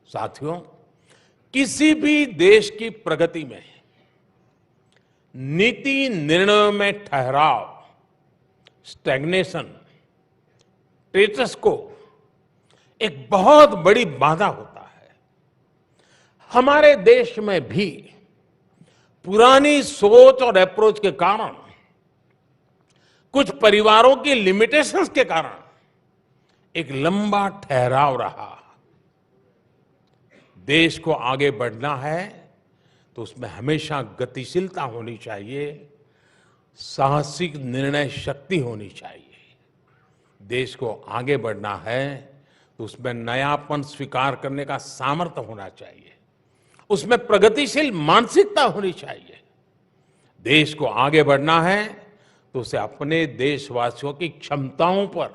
साथियों, किसी भी देश की प्रगति में नीति निर्णयों में ठहराव, स्टैग्नेशन, स्टेटस को एक बहुत बड़ी बाधा होता है। हमारे देश में भी पुरानी सोच और अप्रोच के कारण, कुछ परिवारों की लिमिटेशंस के कारण एक लंबा ठहराव रहा। देश को आगे बढ़ना है तो उसमें हमेशा गतिशीलता होनी चाहिए, साहसिक निर्णय शक्ति होनी चाहिए। देश को आगे बढ़ना है तो उसमें नयापन स्वीकार करने का सामर्थ्य होना चाहिए, उसमें प्रगतिशील मानसिकता होनी चाहिए। देश को आगे बढ़ना है तो उसे अपने देशवासियों की क्षमताओं पर,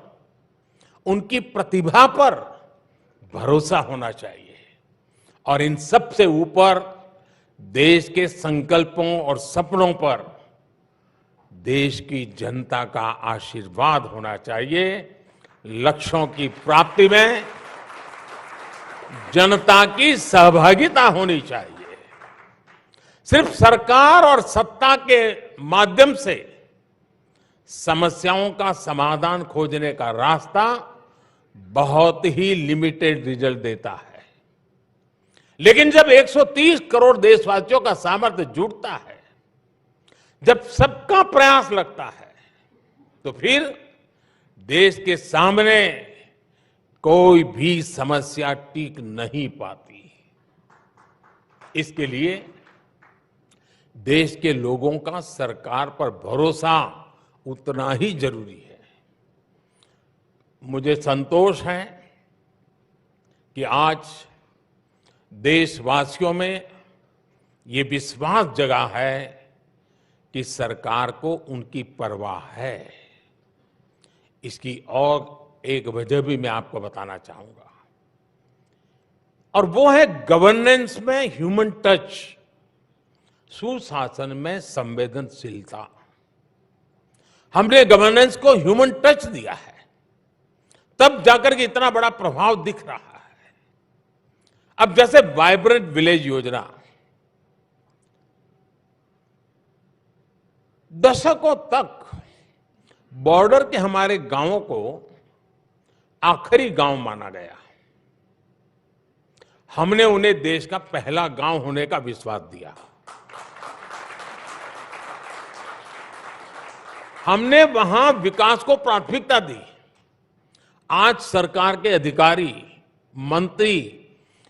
उनकी प्रतिभा पर भरोसा होना चाहिए और इन सब से ऊपर देश के संकल्पों और सपनों पर देश की जनता का आशीर्वाद होना चाहिए। लक्ष्यों की प्राप्ति में जनता की सहभागिता होनी चाहिए। सिर्फ सरकार और सत्ता के माध्यम से समस्याओं का समाधान खोजने का रास्ता बहुत ही लिमिटेड रिजल्ट देता है। लेकिन जब 130 करोड़ देशवासियों का सामर्थ्य जुटता है, जब सबका प्रयास लगता है, तो फिर देश के सामने कोई भी समस्या टिक नहीं पाती। इसके लिए देश के लोगों का सरकार पर भरोसा उतना ही जरूरी है। मुझे संतोष है कि आज देशवासियों में ये विश्वास जगा है कि सरकार को उनकी परवाह है। इसकी और एक वजह भी मैं आपको बताना चाहूंगा, और वो है गवर्नेंस में ह्यूमन टच, सुशासन में संवेदनशीलता। हमने गवर्नेंस को ह्यूमन टच दिया है, तब जाकर के इतना बड़ा प्रभाव दिख रहा है। अब जैसे वाइब्रेंट विलेज योजना, दशकों तक बॉर्डर के हमारे गांवों को आखिरी गांव माना गया। हमने उन्हें देश का पहला गांव होने का विश्वास दिया। हमने वहां विकास को प्राथमिकता दी। आज सरकार के अधिकारी, मंत्री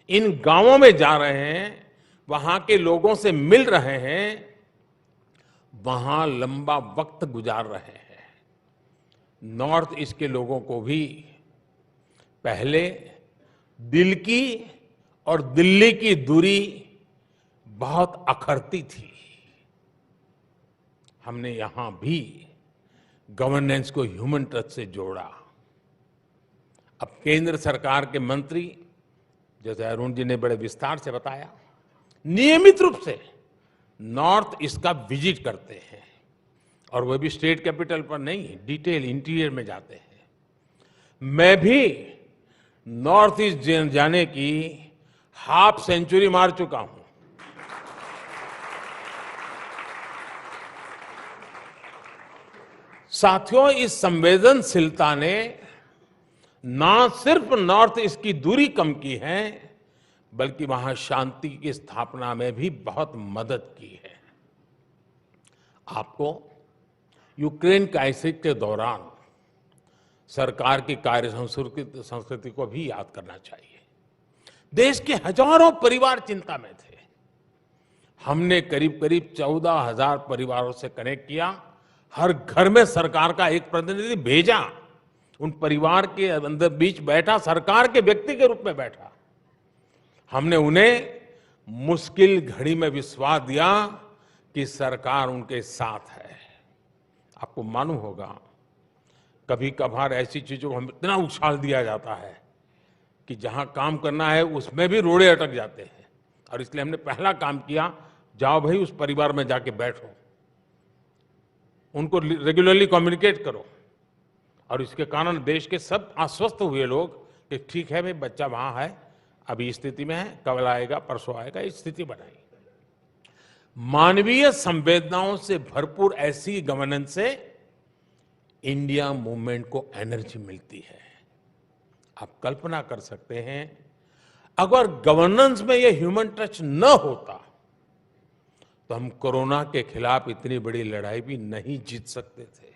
इन गांवों में जा रहे हैं, वहां के लोगों से मिल रहे हैं, वहां लंबा वक्त गुजार रहे हैं। नॉर्थ ईस्ट के लोगों को भी पहले दिल की और दिल्ली की दूरी बहुत अखरती थी। हमने यहां भी गवर्नेंस को ह्यूमन टच से जोड़ा। अब केंद्र सरकार के मंत्री, जैसे अरुण जी ने बड़े विस्तार से बताया, नियमित रूप से नॉर्थ ईस्ट का विजिट करते हैं, और वो भी स्टेट कैपिटल पर नहीं, डिटेल इंटीरियर में जाते हैं। मैं भी नॉर्थ ईस्ट जाने की हाफ सेंचुरी मार चुका हूं। साथियों, इस संवेदनशीलता ने ना सिर्फ नॉर्थ ईस्ट की दूरी कम की है, बल्कि वहां शांति की स्थापना में भी बहुत मदद की है। आपको यूक्रेन क्राइसिस के दौरान सरकार की कार्य संस्कृति को भी याद करना चाहिए। देश के हजारों परिवार चिंता में थे। हमने करीब करीब 14,000 परिवारों से कनेक्ट किया। हर घर में सरकार का एक प्रतिनिधि भेजा, उन परिवार के अंदर बीच बैठा, सरकार के व्यक्ति के रूप में बैठा। हमने उन्हें मुश्किल घड़ी में विश्वास दिया कि सरकार उनके साथ है। आपको मालूम होगा, कभी कभार ऐसी चीजों को हम इतना उछाल दिया जाता है कि जहां काम करना है उसमें भी रोड़े अटक जाते हैं। और इसलिए हमने पहला काम किया, जाओ भाई उस परिवार में जाके बैठो, उनको रेगुलरली कम्युनिकेट करो। और इसके कारण देश के सब आश्वस्त हुए लोग कि ठीक है भाई, बच्चा वहां है, अभी इस स्थिति में है, कल आएगा परसों आएगा, इस स्थिति बनाई। मानवीय संवेदनाओं से भरपूर ऐसी गवर्नेंस से इंडिया मूवमेंट को एनर्जी मिलती है। आप कल्पना कर सकते हैं, अगर गवर्नेंस में ये ह्यूमन टच न होता तो हम कोरोना के खिलाफ इतनी बड़ी लड़ाई भी नहीं जीत सकते थे।